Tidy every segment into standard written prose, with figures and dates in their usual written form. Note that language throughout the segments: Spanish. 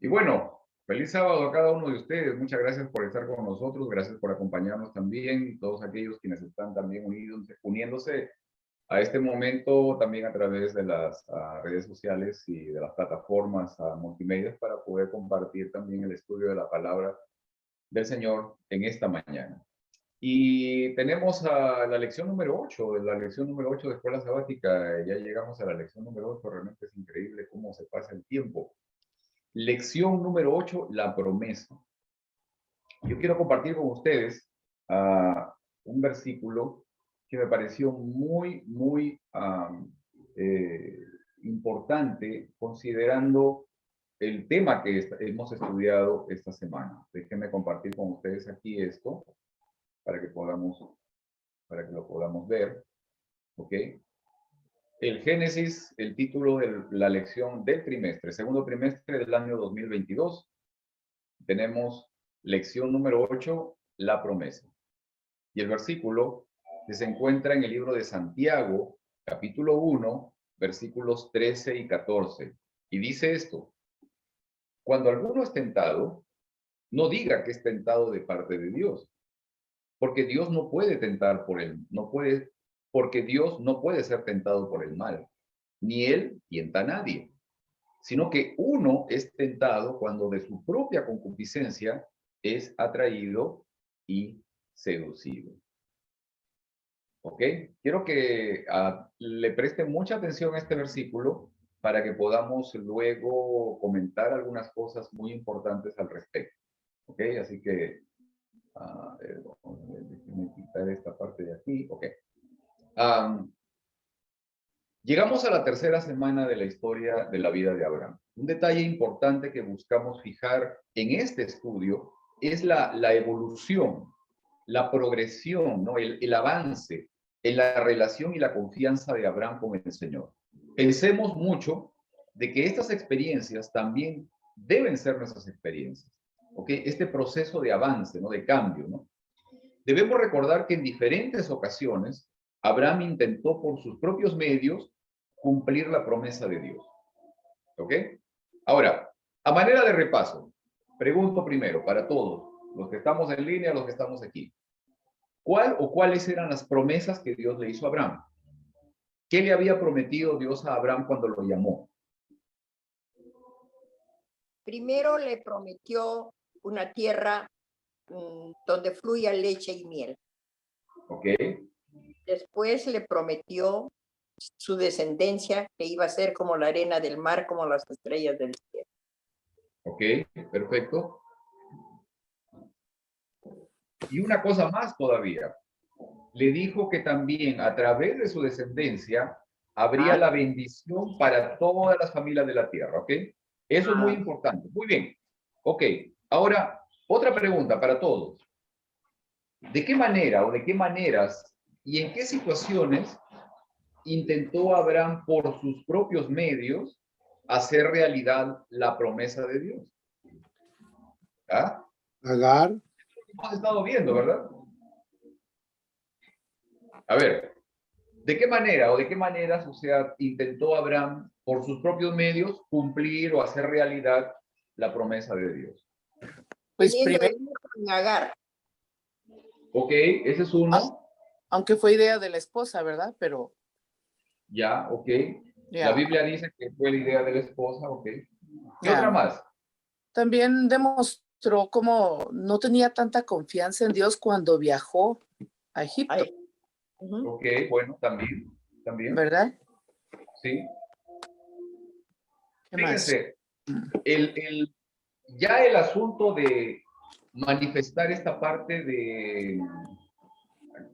Y bueno, feliz sábado a cada uno de ustedes. Muchas gracias por estar con nosotros. Gracias por acompañarnos también. Todos aquellos quienes están también uniéndose a este momento también a través de las redes sociales y de las plataformas multimedia para poder compartir también el estudio de la palabra del Señor en esta mañana. Y tenemos a la lección número 8, la lección número 8 de Escuela Sabática. Ya llegamos a la lección número 8. Realmente es increíble cómo se pasa el tiempo. Lección número 8, la promesa. Yo quiero compartir con ustedes un versículo que me pareció muy importante considerando el tema que hemos estudiado esta semana. Déjenme compartir con ustedes aquí esto para que lo podamos ver. ¿Ok? El Génesis, el título de la lección del trimestre, segundo trimestre del año 2022. Tenemos lección número 8, la promesa. Y el versículo que se encuentra en el libro de Santiago, capítulo 1, versículos 13 y 14. Y dice esto: cuando alguno es tentado, no diga que es tentado de parte de Dios, porque Dios no puede tentar por él, porque Dios no puede ser tentado por el mal, ni él tienta a nadie, sino que uno es tentado cuando de su propia concupiscencia es atraído y seducido. ¿Ok? Quiero que le presten mucha atención a este versículo para que podamos luego comentar algunas cosas muy importantes al respecto. ¿Ok? Así que, déjenme quitar esta parte de aquí. ¿Ok? Llegamos a la tercera semana de la historia de la vida de Abraham. Un detalle importante que buscamos fijar en este estudio es la evolución, la progresión, ¿no? el avance en la relación y la confianza de Abraham con el Señor. Pensemos mucho de que estas experiencias también deben ser nuestras experiencias. ¿Ok? Este proceso de avance, ¿no? De cambio, ¿no? Debemos recordar que en diferentes ocasiones Abraham intentó por sus propios medios cumplir la promesa de Dios. ¿Ok? Ahora, a manera de repaso, pregunto primero para todos, los que estamos en línea, los que estamos aquí. ¿Cuál o cuáles eran las promesas que Dios le hizo a Abraham? ¿Qué le había prometido Dios a Abraham cuando lo llamó? Primero le prometió una tierra donde fluya leche y miel. ¿Ok? Después le prometió su descendencia, que iba a ser como la arena del mar, como las estrellas del cielo. ¿Ok? Perfecto. Y una cosa más todavía. Le dijo que también a través de su descendencia habría la bendición para todas las familias de la tierra, ¿ok? Eso es muy importante. Muy bien. Ok. Ahora, otra pregunta para todos. ¿De qué manera o de qué maneras y en qué situaciones intentó Abraham por sus propios medios hacer realidad la promesa de Dios? ¿Ah? Agar. Hemos estado viendo, ¿verdad? A ver, ¿de qué manera o de qué maneras, o sea, intentó Abraham por sus propios medios cumplir o hacer realidad la promesa de Dios? Pues primero en Agar. Ok, ese es uno. Aunque fue idea de la esposa, ¿verdad? Pero... Ya, ok. Ya. La Biblia dice que fue la idea de la esposa, ok. ¿Qué otra más? También demostró cómo no tenía tanta confianza en Dios cuando viajó a Egipto. Ok, bueno, también. ¿Verdad? Sí. ¿Qué Fíjense, más? ya el asunto de manifestar esta parte de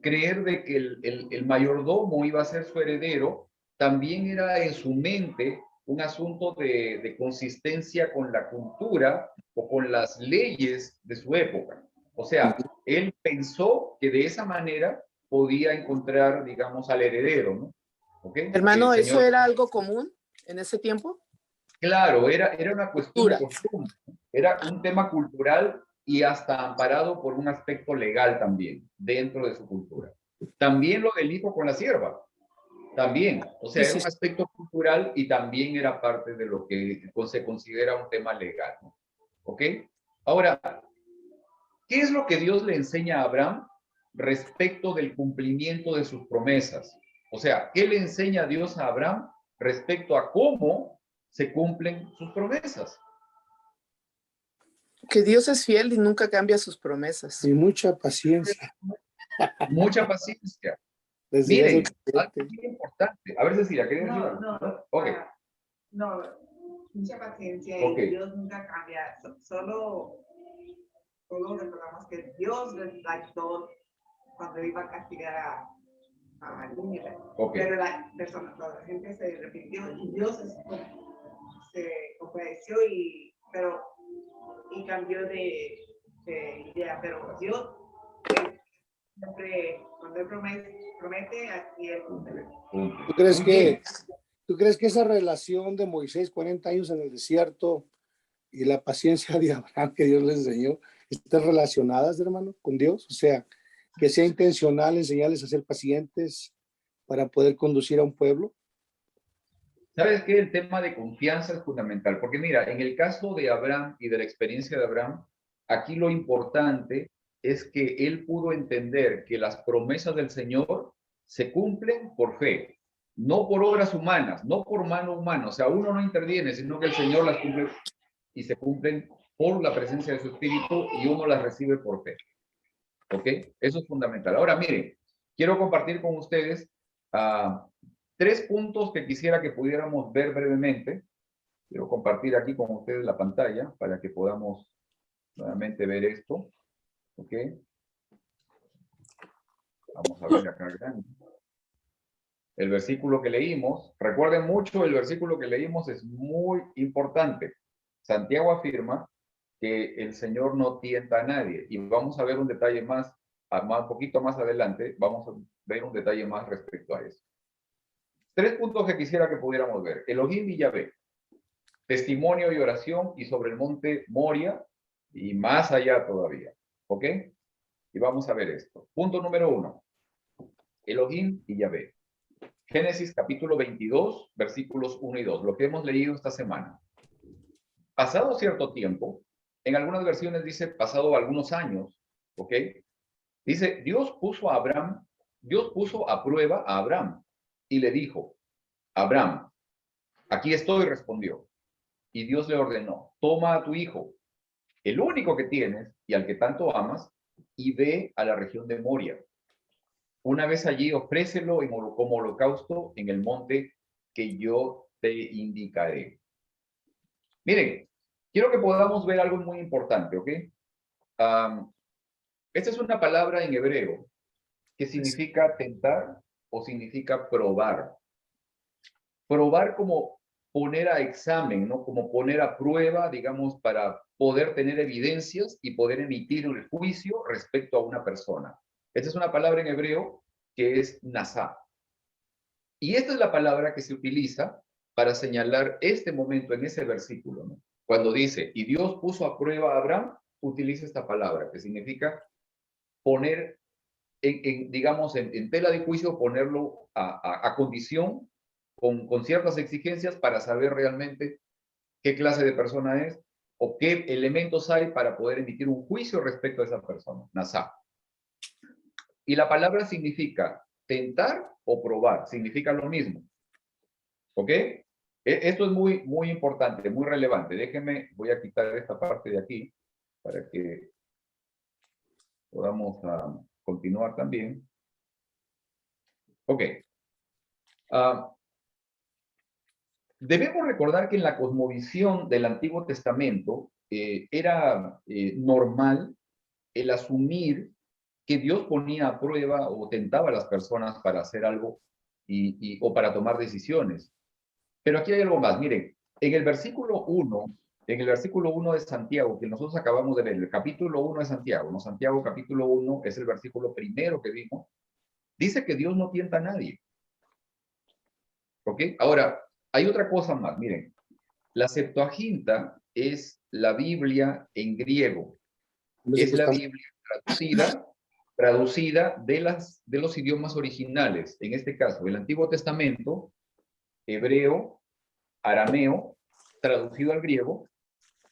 creer de que el mayordomo iba a ser su heredero, también era en su mente un asunto de consistencia con la cultura o con las leyes de su época. O sea, él pensó que de esa manera podía encontrar, digamos, al heredero, ¿no? ¿Okay? Hermano, Señor... ¿eso era algo común en ese tiempo? Claro, era una cuestión de costumbre, era un tema cultural y hasta amparado por un aspecto legal también, dentro de su cultura. También lo del hijo con la sierva. También, o sea, Sí, era sí, un aspecto cultural y también era parte de lo que se considera un tema legal, ¿no? ¿Ok? Ahora, ¿qué es lo que Dios le enseña a Abraham respecto del cumplimiento de sus promesas? O sea, ¿qué le enseña Dios a Abraham respecto a cómo se cumplen sus promesas? que Dios es fiel y nunca cambia sus promesas. Y mucha paciencia. Mucha paciencia. Desde ya Miren, soy algo creyente. muy importante. A ver, Cecilia, ¿querías decir algo? Ok, No, mucha paciencia Ok. y Dios nunca cambia. Solo recordamos que Dios les actor cuando iba a castigar a Nínive. ok. Pero la gente se arrepintió y Dios se compadeció y cambió de idea. Pero Dios siempre, cuando Él promete, aquí Él cumple. ¿Tú crees Muy bien. ¿Tú crees que esa relación de Moisés, 40 años en el desierto, y la paciencia de Abraham que Dios le enseñó, están relacionadas, hermano, con Dios? O sea, que sea intencional enseñarles a ser pacientes para poder conducir a un pueblo. ¿Sabes qué? El tema de confianza es fundamental, porque mira, en el caso de Abraham y de la experiencia de Abraham, aquí lo importante es que él pudo entender que las promesas del Señor se cumplen por fe, no por obras humanas, no por mano humana. O sea, uno no interviene, sino que el Señor las cumple y se cumplen por la presencia de su Espíritu y uno las recibe por fe. ¿Ok? Eso es fundamental. Ahora, miren, quiero compartir con ustedes tres puntos que quisiera que pudiéramos ver brevemente. Quiero compartir aquí con ustedes la pantalla para que podamos nuevamente ver esto. ¿Ok? Vamos a ver acá grande. El versículo que leímos, recuerden mucho, el versículo que leímos es muy importante. Santiago afirma que el Señor no tienta a nadie. Y vamos a ver un detalle más, un poquito más adelante, vamos a ver un detalle más respecto a eso. Tres puntos que quisiera que pudiéramos ver. Elohim y Yahvé. Testimonio y oración y sobre el monte Moria y más allá todavía. ¿Ok? Y vamos a ver esto. Punto número 1. Elohim y Yahvé. Génesis capítulo 22, versículos 1 y 2. Lo que hemos leído esta semana. Pasado cierto tiempo, en algunas versiones dice pasado algunos años. ¿Ok? Dice, Dios puso a prueba a Abraham y le dijo, Abraham, aquí estoy, respondió. Y Dios le ordenó, toma a tu hijo, el único que tienes y al que tanto amas, y ve a la región de Moria. Una vez allí, ofrécelo como holocausto en el monte que yo te indicaré. Miren, quiero que podamos ver algo muy importante, ¿ok? Esta es una palabra en hebreo que significa tentar o significa probar. Probar como poner a examen, ¿no? Como poner a prueba, digamos, para poder tener evidencias y poder emitir un juicio respecto a una persona. Esta es una palabra en hebreo que es nasá. Y esta es la palabra que se utiliza para señalar este momento en ese versículo, ¿no? Cuando dice, y Dios puso a prueba a Abraham, utiliza esta palabra que significa poner, digamos, en tela de juicio, ponerlo a condición con ciertas exigencias para saber realmente qué clase de persona es o qué elementos hay para poder emitir un juicio respecto a esa persona, nasá. Y la palabra significa tentar o probar, significa lo mismo. ¿Ok? Esto es muy, muy importante, muy relevante. Déjenme, voy a quitar esta parte de aquí para que podamos continuar también. Ok. Debemos recordar que en la cosmovisión del Antiguo Testamento era normal el asumir que Dios ponía a prueba o tentaba a las personas para hacer algo o para tomar decisiones. Pero aquí hay algo más. Miren, en el versículo 1 de Santiago, que nosotros acabamos de ver, el capítulo 1 de Santiago, ¿no? Santiago capítulo 1 es el versículo primero que vimos, dice que Dios no tienta a nadie. ¿Ok? Ahora, hay otra cosa más. Miren, la Septuaginta es la Biblia en griego. Es la Biblia traducida traducida de los idiomas originales. En este caso, el Antiguo Testamento, hebreo, arameo, traducido al griego,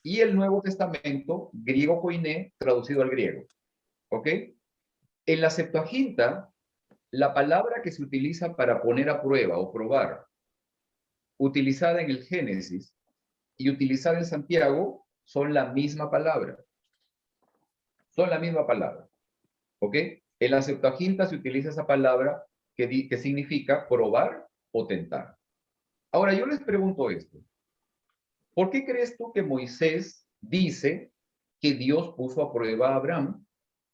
y el Nuevo Testamento, griego koiné, traducido al griego. ¿Ok? En la Septuaginta, la palabra que se utiliza para poner a prueba o probar, utilizada en el Génesis y utilizada en Santiago, son la misma palabra. Son la misma palabra. ¿Ok? En la Septuaginta se utiliza esa palabra que significa probar o tentar. Ahora, yo les pregunto esto. ¿Por qué crees tú que Moisés dice que Dios puso a prueba a Abraham,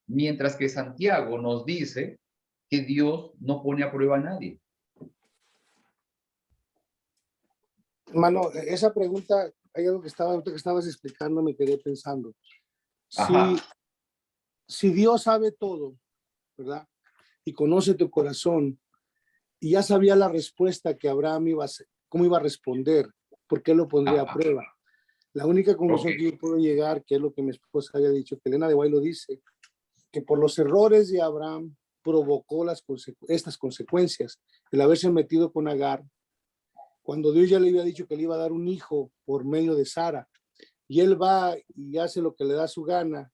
mientras que Santiago nos dice que Dios no pone a prueba a nadie? Hermano, esa pregunta, hay algo que estabas explicando, me quedé pensando. Ajá. Si Dios sabe todo, ¿verdad? Y conoce tu corazón, y ya sabía la respuesta que Abraham iba a hacer, cómo iba a responder, ¿por qué lo pondría a prueba? La única conclusión que yo puedo llegar, que es lo que mi esposa había dicho, que Elena de Guay lo dice, que por los errores de Abraham provocó estas consecuencias, el haberse metido con Agar, cuando Dios ya le había dicho que le iba a dar un hijo por medio de Sara, y él va y hace lo que le da su gana.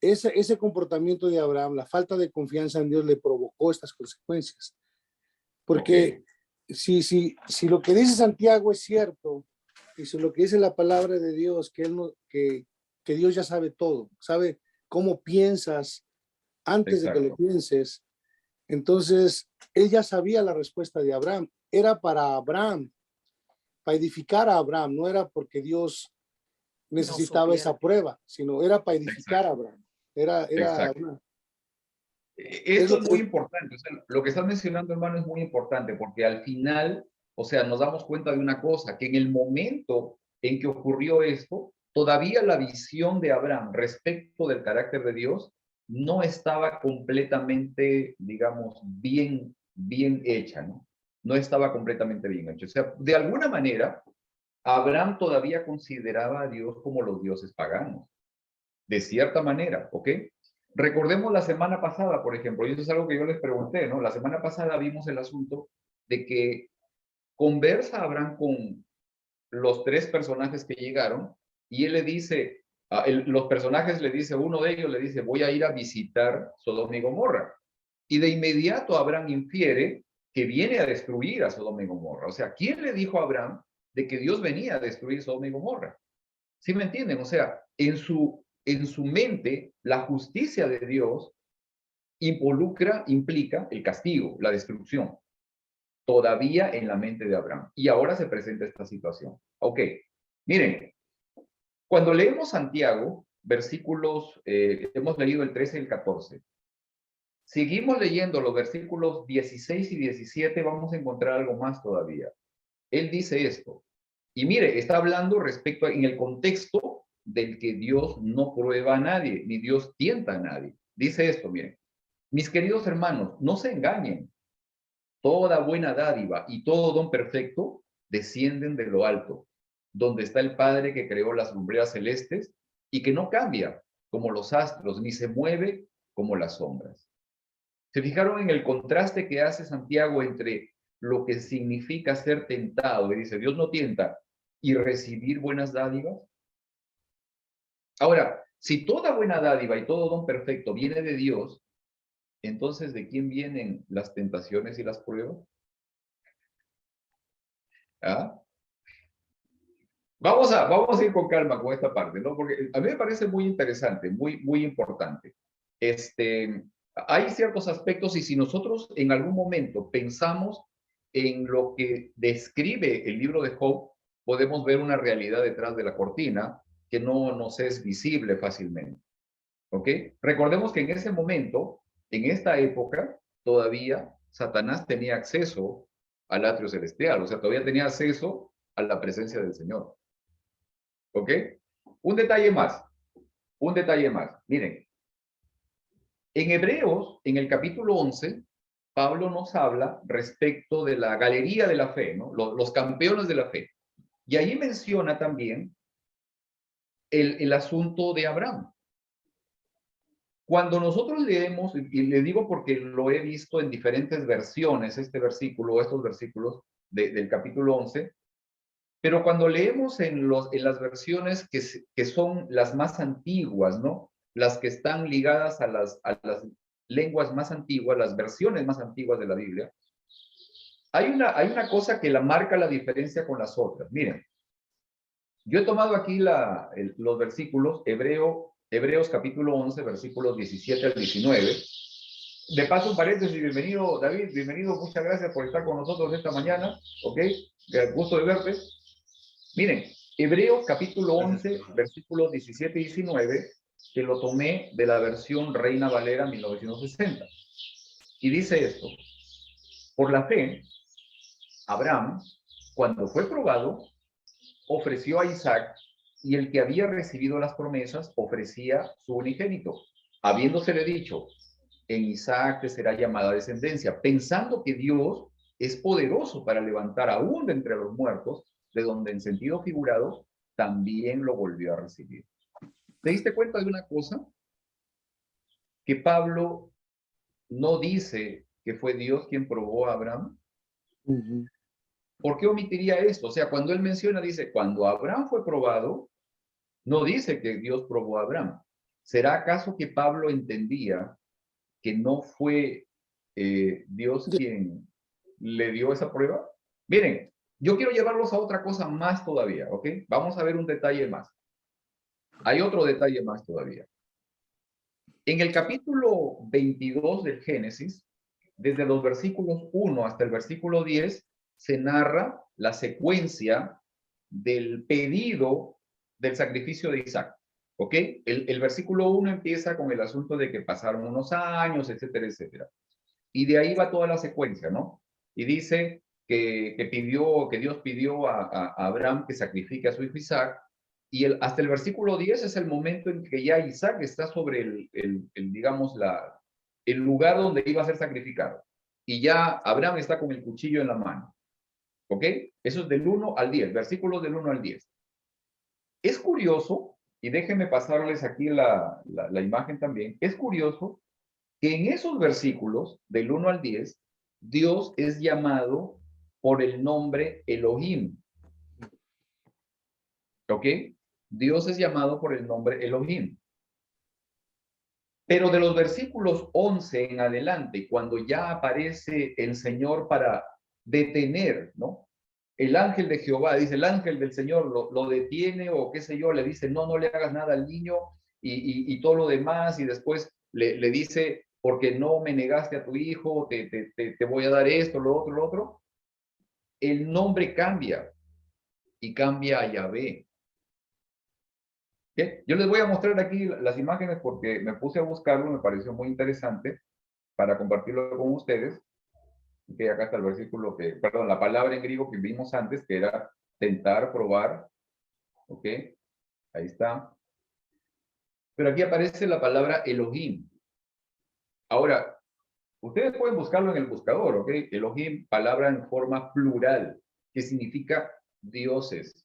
Ese comportamiento de Abraham, la falta de confianza en Dios, le provocó estas consecuencias. Porque si lo que dice Santiago es cierto, y si lo que dice la palabra de Dios, que Dios ya sabe todo, sabe cómo piensas antes de que lo pienses, entonces él ya sabía la respuesta de Abraham. Era para Abraham, para edificar a Abraham, no era porque Dios necesitaba esa prueba, sino era para edificar a Abraham. Esto es muy importante. O sea, lo que estás mencionando, hermano, es muy importante porque al final, o sea, nos damos cuenta de una cosa, que en el momento en que ocurrió esto, todavía la visión de Abraham respecto del carácter de Dios no estaba completamente, digamos, bien hecha, ¿no? No estaba completamente bien hecha. O sea, de alguna manera, Abraham todavía consideraba a Dios como los dioses paganos, de cierta manera, ¿ok? Recordemos la semana pasada, por ejemplo, y eso es algo que yo les pregunté, ¿no? La semana pasada vimos el asunto de que conversa Abraham con los tres personajes que llegaron y él le dice, los personajes le dice, uno de ellos le dice, voy a ir a visitar Sodoma y Gomorra. Y de inmediato Abraham infiere que viene a destruir a Sodoma y Gomorra. O sea, ¿quién le dijo a Abraham de que Dios venía a destruir Sodoma y Gomorra? ¿Sí me entienden? O sea, en su mente, la justicia de Dios implica el castigo, la destrucción, todavía en la mente de Abraham. Y ahora se presenta esta situación. Ok, miren, cuando leemos Santiago, versículos, hemos leído el 13 y el 14. Seguimos leyendo los versículos 16 y 17, vamos a encontrar algo más todavía. Él dice esto. Y mire, está hablando respecto en el contexto del que Dios no prueba a nadie, ni Dios tienta a nadie. Dice esto, miren. Mis queridos hermanos, no se engañen. Toda buena dádiva y todo don perfecto descienden de lo alto, donde está el Padre que creó las lumbreras celestes y que no cambia como los astros, ni se mueve como las sombras. ¿Se fijaron en el contraste que hace Santiago entre lo que significa ser tentado, y dice, Dios no tienta, y recibir buenas dádivas? Ahora, si toda buena dádiva y todo don perfecto viene de Dios, entonces, ¿de quién vienen las tentaciones y las pruebas? ¿Ah? Vamos a ir con calma con esta parte, ¿no? Porque a mí me parece muy interesante, muy importante. Hay ciertos aspectos y si nosotros en algún momento pensamos en lo que describe el libro de Job, podemos ver una realidad detrás de la cortina que no nos es visible fácilmente. ¿Ok? Recordemos que en ese momento, en esta época, todavía Satanás tenía acceso al atrio celestial, o sea, todavía tenía acceso a la presencia del Señor. ¿Ok? Un detalle más. Miren, en Hebreos, en el capítulo 11, Pablo nos habla respecto de la galería de la fe, ¿no? Los campeones de la fe. Y ahí menciona también el asunto de Abraham. Cuando nosotros leemos, y le digo porque lo he visto en diferentes versiones, este versículo o estos versículos del capítulo 11, pero cuando leemos en las versiones que son las más antiguas, ¿no? Las que están ligadas a las lenguas más antiguas, las versiones más antiguas de la Biblia, hay una cosa que la marca la diferencia con las otras. Miren, yo he tomado aquí los versículos, Hebreos capítulo 11, versículos 17 al 19. De paso, un paréntesis, bienvenido David, bienvenido, muchas gracias por estar con nosotros esta mañana, ¿ok? Gusto de verte. Miren, Hebreos capítulo 11, versículos 17 y 19, que lo tomé de la versión Reina Valera 1960. Y dice esto: por la fe, Abraham, cuando fue probado, ofreció a Isaac, y el que había recibido las promesas ofrecía su unigénito, habiéndosele dicho: en Isaac te será llamada descendencia, pensando que Dios es poderoso para levantar aún de entre los muertos, de donde en sentido figurado también lo volvió a recibir. ¿Te diste cuenta de una cosa? Que Pablo no dice que fue Dios quien probó a Abraham. ¿Por qué omitiría esto? O sea, cuando él menciona, dice, cuando Abraham fue probado, no dice que Dios probó a Abraham. ¿Será acaso que Pablo entendía que no fue Dios quien le dio esa prueba? Miren, yo quiero llevarlos a otra cosa más todavía, ¿ok? Vamos a ver un detalle más. Hay otro detalle más todavía. En el capítulo 22 del Génesis, desde los versículos 1 hasta el versículo 10, se narra la secuencia del pedido del sacrificio de Isaac. ¿Ok? El versículo 1 empieza con el asunto de que pasaron unos años, etcétera, etcétera. Y de ahí va toda la secuencia, ¿no? Y dice que Dios pidió a Abraham que sacrifique a su hijo Isaac, y hasta el versículo 10 es el momento en que ya Isaac está sobre digamos, el lugar donde iba a ser sacrificado. Y ya Abraham está con el cuchillo en la mano. ¿Ok? Eso es del 1 al 10, versículos del 1 al 10. Es curioso, y déjenme pasarles aquí la imagen también, es curioso que en esos versículos del 1 al 10, Dios es llamado por el nombre Elohim. ¿Ok? Dios es llamado por el nombre Elohim. Pero de los versículos 11 en adelante, cuando ya aparece el Señor para detener, ¿no? El ángel de Jehová, dice, el ángel del Señor lo detiene, o qué sé yo, le dice, no le hagas nada al niño, y todo lo demás, y después le dice, porque no me negaste a tu hijo, te voy a dar esto, lo otro. El nombre cambia, y cambia a Yahvé. ¿Qué? Yo les voy a mostrar aquí las imágenes porque me puse a buscarlo, me pareció muy interesante para compartirlo con ustedes. Que acá está el versículo perdón, la palabra en griego que vimos antes, que era tentar, probar. ¿Ok? Ahí está. Pero aquí aparece la palabra Elohim. Ahora, ustedes pueden buscarlo en el buscador, ¿ok? Elohim, palabra en forma plural, que significa dioses.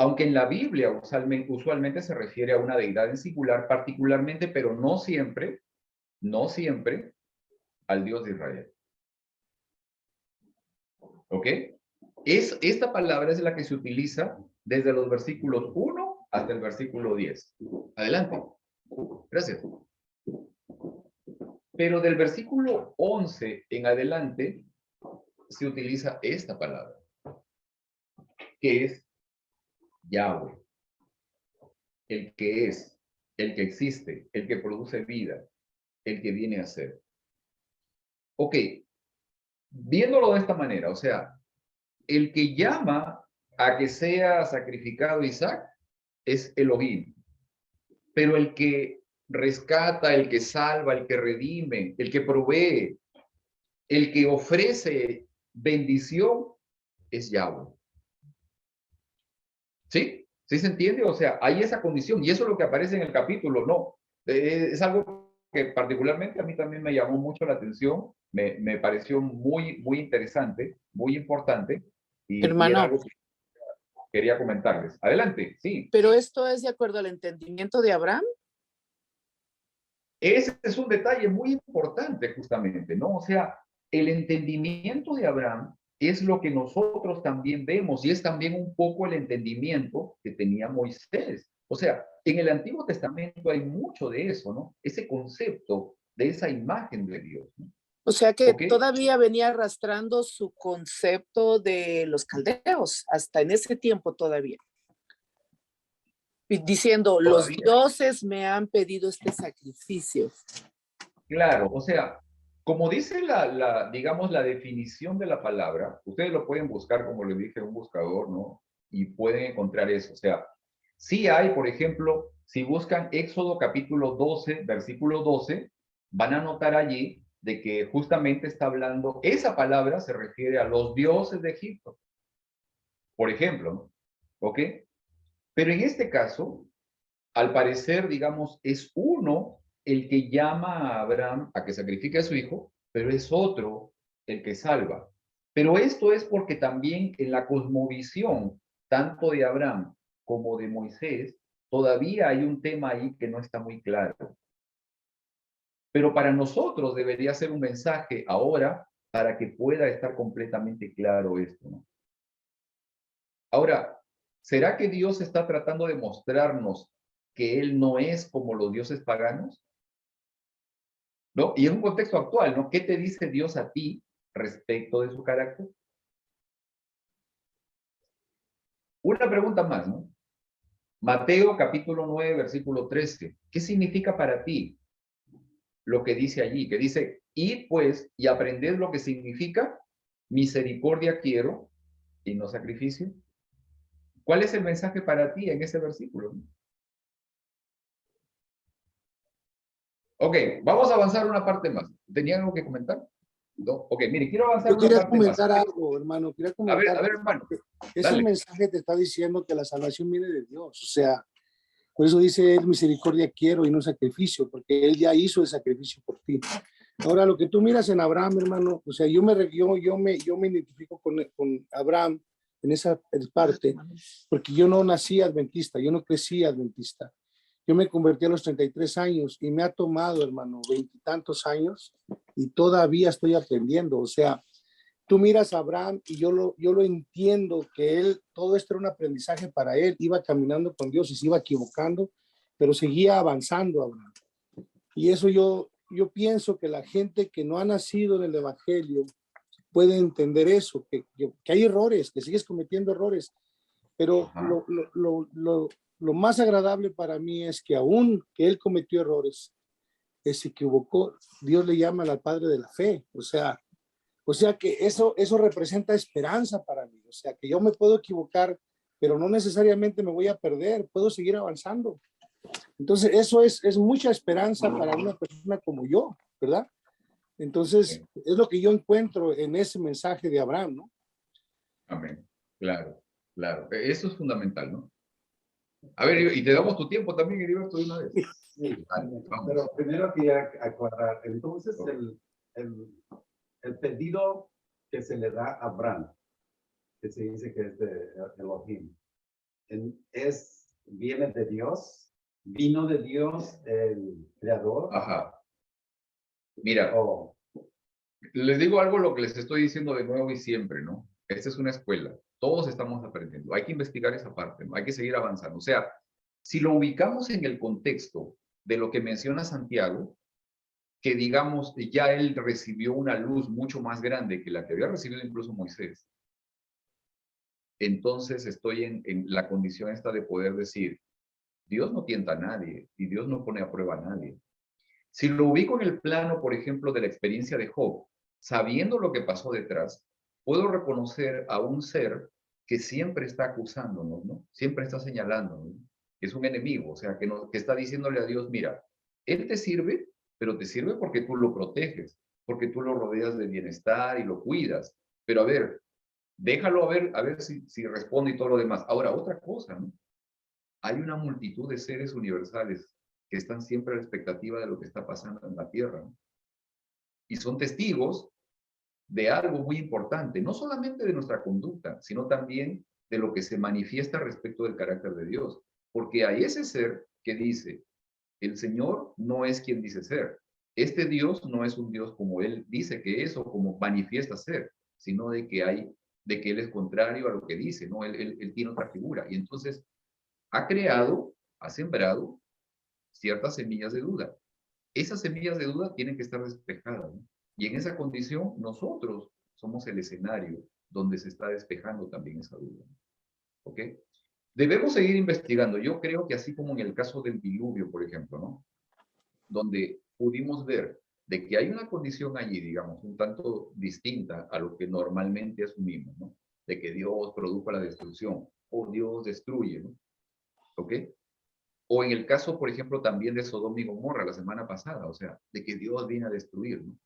Aunque en la Biblia usualmente se refiere a una deidad en singular, particularmente, pero no siempre, al Dios de Israel. ¿Ok? Esta palabra es la que se utiliza desde los versículos 1 hasta el versículo 10. Adelante. Gracias. Pero del versículo 11 en adelante se utiliza esta palabra, que es Yahweh. El que es, el que existe, el que produce vida, el que viene a ser. Ok, viéndolo de esta manera, o sea, el que llama a que sea sacrificado Isaac es Elohim, pero el que rescata, el que salva, el que redime, el que provee, el que ofrece bendición es Yahweh. ¿Sí? ¿Sí se entiende? O sea, hay esa condición y eso es lo que aparece en el capítulo, ¿no? Es algo que particularmente a mí también me llamó mucho la atención, me pareció muy, muy interesante, muy importante y era Hermano, algo que quería comentarles. Adelante, sí. pero esto es de acuerdo al entendimiento de Abraham. Ese es un detalle muy importante justamente, ¿no? O sea, el entendimiento de Abraham es lo que nosotros también vemos y es también un poco el entendimiento que tenía Moisés. O sea, en el Antiguo Testamento hay mucho de eso, ¿no? Ese concepto de esa imagen de Dios, ¿no? O sea que ¿Ok? todavía venía arrastrando su concepto de los caldeos, hasta en ese tiempo todavía. Y diciendo, los Todavía. dioses me han pedido este sacrificio. Claro, o sea, como dice digamos, la definición de la palabra, ustedes lo pueden buscar, como les dije, en un buscador, ¿no? Y pueden encontrar eso. O sea, sí hay, por ejemplo, si buscan Éxodo capítulo 12, versículo 12, van a notar allí de que justamente está hablando, esa palabra se refiere a los dioses de Egipto, por ejemplo, ¿no? ¿Ok? Pero en este caso, al parecer, digamos, es uno el que llama a Abraham a que sacrifique a su hijo, pero es otro el que salva. Pero esto es porque también en la cosmovisión, tanto de Abraham como de Moisés, todavía hay un tema ahí que no está muy claro. Pero para nosotros debería ser un mensaje ahora para que pueda estar completamente claro esto, ¿no? Ahora, ¿será que Dios está tratando de mostrarnos que Él no es como los dioses paganos? ¿No? Y en un contexto actual, ¿no? ¿Qué te dice Dios a ti respecto de su carácter? Una pregunta más, ¿no? Mateo capítulo 9, versículo 13. ¿Qué significa para ti lo que dice allí? Que dice, id pues y aprended lo que significa misericordia quiero y no sacrificio. ¿Cuál es el mensaje para ti en ese versículo? Ok, vamos a avanzar una parte más. ¿Tenían algo que comentar? No. Ok, mire, quiero avanzar Yo una quería parte más. comentar algo, hermano. Quería A comentar ver, hermano, que ese dale. mensaje te está diciendo que la salvación viene de Dios. O sea, por eso dice él, misericordia quiero y no sacrificio, porque él ya hizo el sacrificio por ti. Ahora, lo que tú miras en Abraham, hermano, o sea, yo me identifico con Abraham en esa parte, porque yo no nací adventista, yo no crecí adventista. Yo me convertí a los 33 años y me ha tomado, hermano, veintitantos años y todavía estoy aprendiendo. O sea, tú miras a Abraham y yo lo entiendo que él, todo esto era un aprendizaje para él, iba caminando con Dios y se iba equivocando, pero seguía avanzando Abraham. Y eso yo pienso que la gente que no ha nacido en el Evangelio puede entender eso, que hay errores, que sigues cometiendo errores, pero lo más agradable para mí es que aún que él cometió errores, que se equivocó, Dios le llama al Padre de la fe. O sea que eso representa esperanza para mí. O sea que yo me puedo equivocar, pero no necesariamente me voy a perder, puedo seguir avanzando. Entonces eso es mucha esperanza para una persona como yo, ¿verdad? Entonces es lo que yo encuentro en ese mensaje de Abraham, ¿no? Amén. Claro, claro. Eso es fundamental, ¿no? A ver, y te damos tu tiempo también, Heriberto, de una vez. Sí, Vale, vamos. pero primero quería aclarar. Entonces, Ok. el pedido que se le da a Abraham, que se dice que es de Elohim, viene de Dios, vino de Dios, el creador. Ajá. Mira, O les digo algo lo que les estoy diciendo de nuevo y siempre, ¿no? Esta es una escuela. Todos estamos aprendiendo. Hay que investigar esa parte, ¿no? Hay que seguir avanzando. O sea, si lo ubicamos en el contexto de lo que menciona Santiago, que digamos, ya él recibió una luz mucho más grande que la que había recibido incluso Moisés, entonces estoy en la condición esta de poder decir, Dios no tienta a nadie y Dios no pone a prueba a nadie. Si lo ubico en el plano, por ejemplo, de la experiencia de Job, sabiendo lo que pasó detrás, puedo reconocer a un ser que siempre está acusándonos, ¿no? Siempre está señalándonos, ¿no? Que es un enemigo, o sea, que está diciéndole a Dios, mira, Él te sirve, pero te sirve porque tú lo proteges, porque tú lo rodeas de bienestar y lo cuidas. Pero a ver, déjalo a ver si responde y todo lo demás. Ahora, otra cosa, ¿no? Hay una multitud de seres universales que están siempre a la expectativa de lo que está pasando en la Tierra, ¿no? Y son testigos de algo muy importante, no solamente de nuestra conducta, sino también de lo que se manifiesta respecto del carácter de Dios. Porque hay ese ser que dice, El Señor no es quien dice ser. Este Dios no es un Dios como Él dice que es o como manifiesta ser, sino de que Él es contrario a lo que dice, ¿no? Él tiene otra figura. Y entonces ha sembrado ciertas semillas de duda. Esas semillas de duda tienen que estar despejadas, ¿no? Y en esa condición nosotros somos el escenario donde se está despejando también esa duda. ¿Ok? Debemos seguir investigando. Yo creo que así como en el caso del diluvio, por ejemplo, ¿no? Donde pudimos ver de que hay una condición allí, digamos, un tanto distinta a lo que normalmente asumimos, ¿no? De que Dios produjo la destrucción o Dios destruye, ¿no? ¿Ok? O en el caso, por ejemplo, también de Sodoma y Gomorra la semana pasada, o sea, de que Dios viene a destruir, ¿no?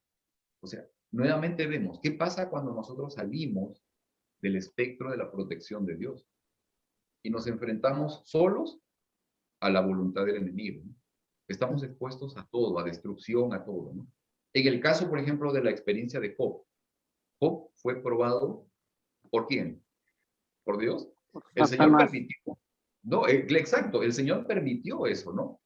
O sea, nuevamente vemos, ¿qué pasa cuando nosotros salimos del espectro de la protección de Dios y nos enfrentamos solos a la voluntad del enemigo, ¿no? Estamos expuestos a todo, a destrucción, a todo, ¿no? En el caso, por ejemplo, de la experiencia de Job, Job fue probado ¿por quién? ¿Por Dios? El Señor Satanás. permitió. No, exacto, el Señor permitió eso, ¿no?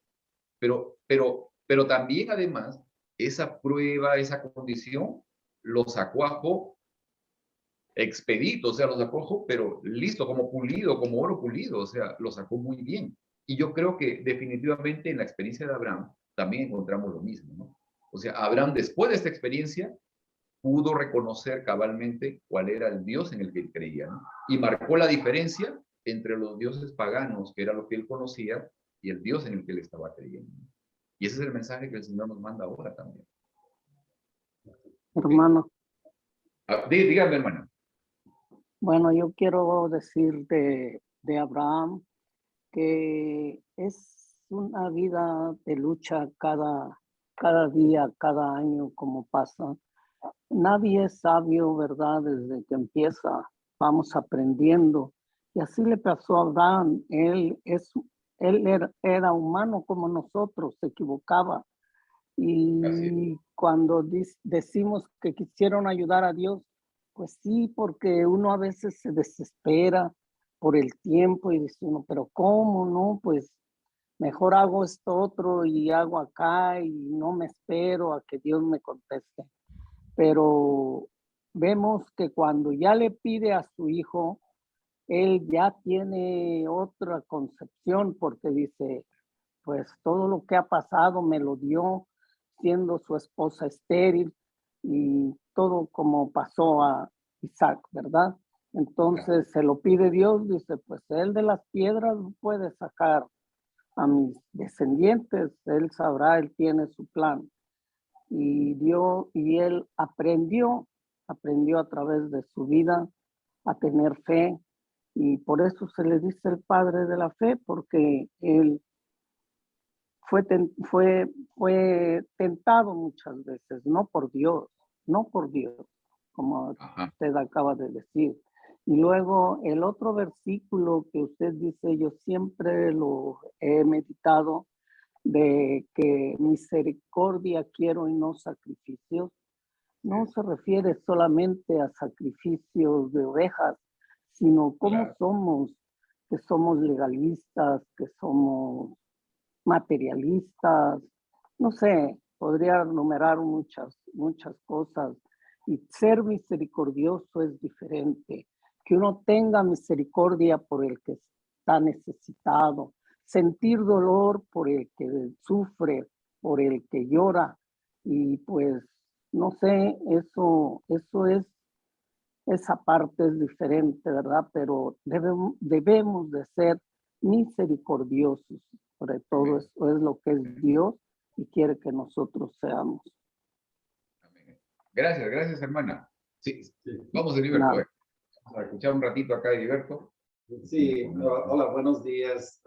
Pero también, además, esa prueba, esa condición, lo sacó a Job expedito, o sea, lo sacó a Job, pero listo, como pulido, como oro pulido, o sea, lo sacó muy bien. Y yo creo que definitivamente en la experiencia de Abraham también encontramos lo mismo, ¿no? O sea, Abraham después de esta experiencia pudo reconocer cabalmente cuál era el Dios en el que él creía, ¿no? Y marcó la diferencia entre los dioses paganos, que era lo que él conocía, y el Dios en el que él estaba creyendo. Y ese es el mensaje que el Señor nos manda ahora también. Hermano, Dígame, hermana. bueno, yo quiero decir de Abraham que es una vida de lucha cada día, cada año como pasa. Nadie es sabio, ¿verdad? Desde que empieza, vamos aprendiendo. Y así le pasó a Abraham. Él era humano como nosotros, se equivocaba. Y cuando decimos que quisieron ayudar a Dios, pues sí, porque uno a veces se desespera por el tiempo y dice uno, pero ¿cómo no? Pues mejor hago esto otro y hago acá y no me espero a que Dios me conteste. Pero vemos que cuando ya le pide a su hijo, él ya tiene otra concepción porque dice, pues todo lo que ha pasado me lo dio siendo su esposa estéril y todo como pasó a Isaac, ¿verdad? Entonces se lo pide Dios, dice, pues él de las piedras puede sacar a mis descendientes, él sabrá, él tiene su plan. Y él aprendió a través de su vida a tener fe y por eso se le dice el padre de la fe, porque él fue tentado muchas veces, no por Dios, como usted acaba de decir. Y luego el otro versículo que usted dice, yo siempre lo he meditado, de que misericordia quiero y no sacrificios, no se refiere solamente a sacrificios de ovejas, sino cómo somos, que somos legalistas, que somos materialistas, no sé, podría enumerar muchas cosas. Y ser misericordioso es diferente. Que uno tenga misericordia por el que está necesitado, sentir dolor por el que sufre, por el que llora. Y pues, no sé, eso es, esa parte es diferente, ¿verdad? Pero debemos de ser misericordiosos. Sobre todo eso es lo que es Dios y quiere que nosotros seamos. Gracias, hermana. Sí, vamos, Heriberto. Vamos a escuchar un ratito acá, Heriberto. Sí, hola, buenos días.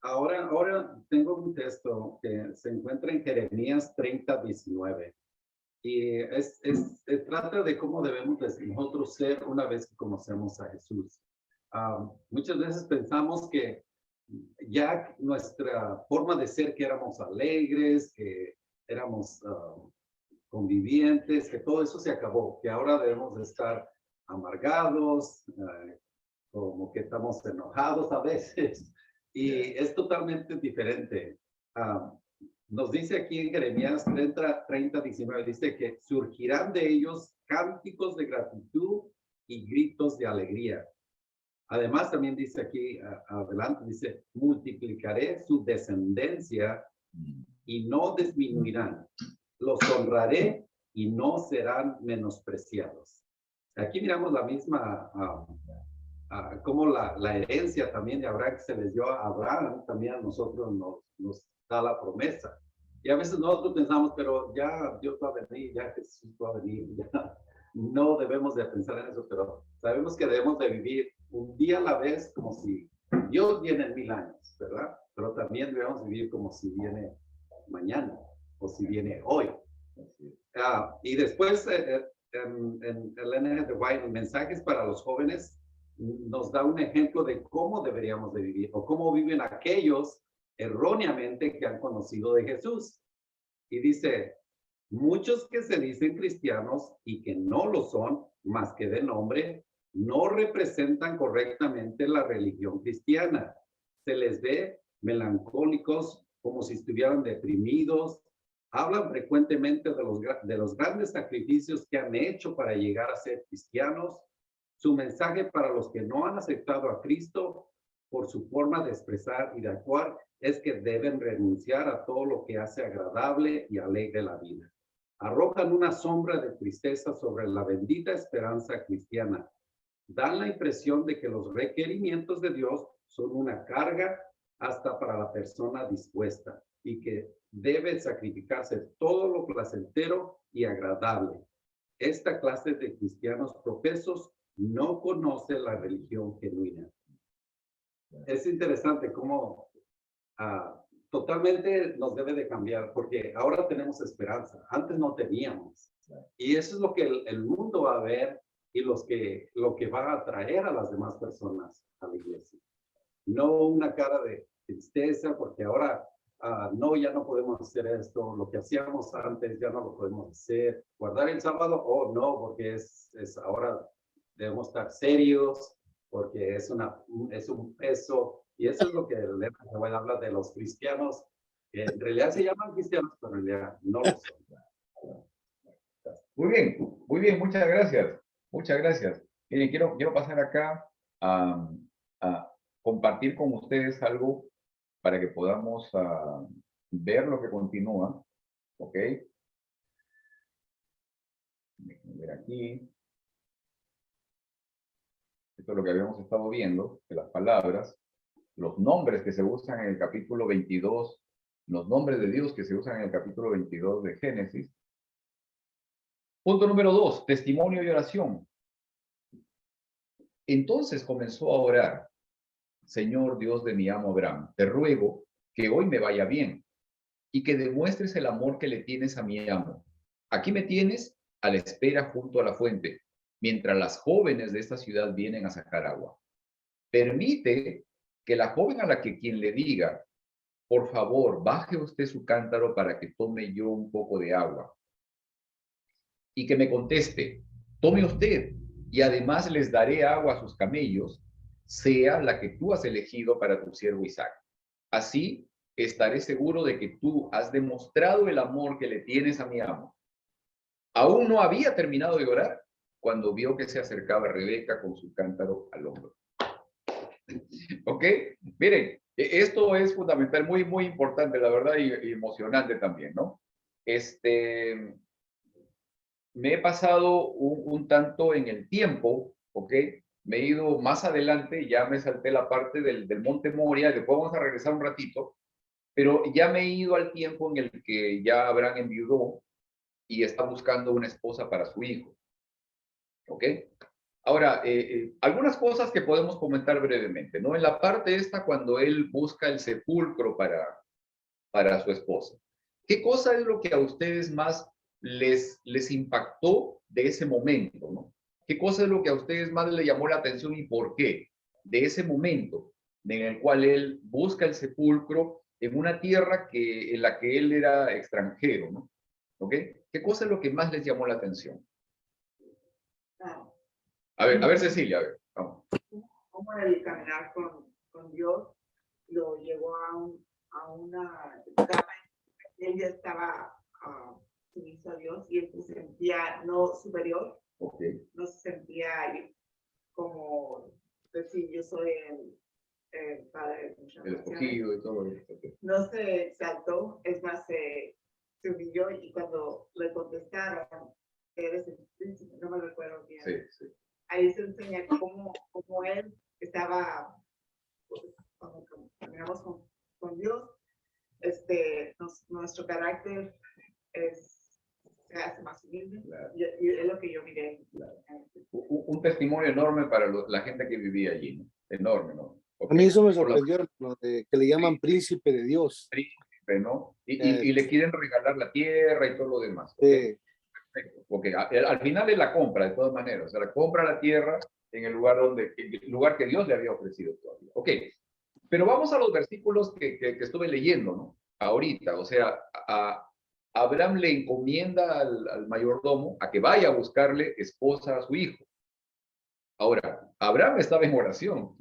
Ahora tengo un texto que se encuentra en Jeremías 30:19. Y trata de cómo debemos nosotros ser una vez que conocemos a Jesús. Muchas veces pensamos que ya nuestra forma de ser, que éramos alegres, que éramos convivientes, que todo eso se acabó, que ahora debemos de estar amargados, como que estamos enojados a veces, y es totalmente diferente. nos dice aquí en Jeremías 30:19, dice que surgirán de ellos cánticos de gratitud y gritos de alegría. Además, también dice aquí adelante, dice, multiplicaré su descendencia y no disminuirán. Los honraré y no serán menospreciados. Aquí miramos la misma, como la herencia también de Abraham que se les dio a Abraham, también a nosotros nos da la promesa. Y a veces nosotros pensamos, pero ya Dios va a venir, ya Jesús va a venir, ya no debemos de pensar en eso, pero sabemos que debemos de vivir un día a la vez como si Dios viene en 1000 años, ¿verdad? Pero también debemos vivir como si viene mañana o si viene hoy. Y después en el Ellen G. White, Mensajes para los Jóvenes, nos da un ejemplo de cómo deberíamos de vivir o cómo viven aquellos erróneamente que han conocido de Jesús. Y dice, muchos que se dicen cristianos y que no lo son, más que de nombre, no representan correctamente la religión cristiana. Se les ve melancólicos, como si estuvieran deprimidos. Hablan frecuentemente de los grandes sacrificios que han hecho para llegar a ser cristianos. Su mensaje para los que no han aceptado a Cristo por su forma de expresar y de actuar es que deben renunciar a todo lo que hace agradable y alegre la vida. Arrojan una sombra de tristeza sobre la bendita esperanza cristiana. Dan la impresión de que los requerimientos de Dios son una carga hasta para la persona dispuesta y que debe sacrificarse todo lo placentero y agradable. Esta clase de cristianos profesos no conoce la religión genuina. Es interesante cómo totalmente nos debe de cambiar, porque ahora tenemos esperanza, antes no teníamos. Y eso es lo que el mundo va a ver y lo que va a atraer a las demás personas a la iglesia. No una cara de tristeza, porque ahora no, ya no podemos hacer esto, lo que hacíamos antes ya no lo podemos hacer. Guardar el sábado, oh no, porque es ahora debemos estar serios, porque es un peso. Y eso es lo que el lema que voy a hablar de los cristianos, que en realidad se llaman cristianos, pero en realidad no lo son. Muy bien, muchas gracias. Muchas gracias. Miren, quiero pasar acá a compartir con ustedes algo para que podamos ver lo que continúa. ¿Ok? Déjenme ver aquí. Esto es lo que habíamos estado viendo, de las palabras, los nombres que se usan en el capítulo 22, los nombres de Dios que se usan en el capítulo 22 de Génesis. Punto número 2, testimonio y oración. Entonces comenzó a orar: Señor Dios de mi amo Abraham, te ruego que hoy me vaya bien y que demuestres el amor que le tienes a mi amo. Aquí me tienes a la espera junto a la fuente, mientras las jóvenes de esta ciudad vienen a sacar agua. Permite que la joven a la que quien le diga, por favor, baje usted su cántaro para que tome yo un poco de agua, y que me conteste, tome usted, y además les daré agua a sus camellos, sea la que tú has elegido para tu siervo Isaac. Así estaré seguro de que tú has demostrado el amor que le tienes a mi amo. Aún no había terminado de orar cuando vio que se acercaba Rebeca con su cántaro al hombro. ¿Ok? Miren, esto es fundamental, muy, muy importante, la verdad, y emocionante también, ¿no? Me he pasado un tanto en el tiempo, ¿ok? Me he ido más adelante, ya me salté la parte del Monte Moria, después vamos a regresar un ratito, pero ya me he ido al tiempo en el que ya Abraham enviudó y está buscando una esposa para su hijo, ¿ok? Ahora, algunas cosas que podemos comentar brevemente, ¿no? En la parte esta, cuando él busca el sepulcro para su esposa, ¿qué cosa es lo que a ustedes más les impactó de ese momento, ¿no? ¿Qué cosa es lo que a ustedes más les llamó la atención y por qué? De ese momento en el cual él busca el sepulcro en una tierra en la que él era extranjero, ¿no? ¿Ok? ¿Qué cosa es lo que más les llamó la atención? A ver, Cecilia, a ver, vamos. Cómo el caminar con Dios lo llevó a un a una etapa en que él ya estaba sumiso a Dios y él se sentía no superior, Ok. no se sentía como decir yo soy el padre de muchas El naciones. escogido y todo eso. Ok. No se exaltó, es más, se humilló y cuando le contestaron que eres el príncipe, no me recuerdo bien. Sí, sí. Ahí se enseña cómo él estaba, pues, cuando caminamos con Dios, nuestro carácter se hace más humilde. Claro. Y es lo que yo miré. Un testimonio enorme para la gente que vivía allí, ¿no? Enorme, ¿no? A mí eso me Por la- sorprendió, hermano, de que le llaman príncipe de Dios. príncipe, ¿no? Y le quieren regalar la tierra y todo lo demás. ¿ok? Perfecto, porque al final es la compra, de todas maneras. O sea, la compra la tierra en el lugar que Dios le había ofrecido todavía. Ok, pero vamos a los versículos que estuve leyendo, ¿no? Ahorita, o sea, Abraham le encomienda al mayordomo a que vaya a buscarle esposa a su hijo. Ahora, Abraham estaba en oración,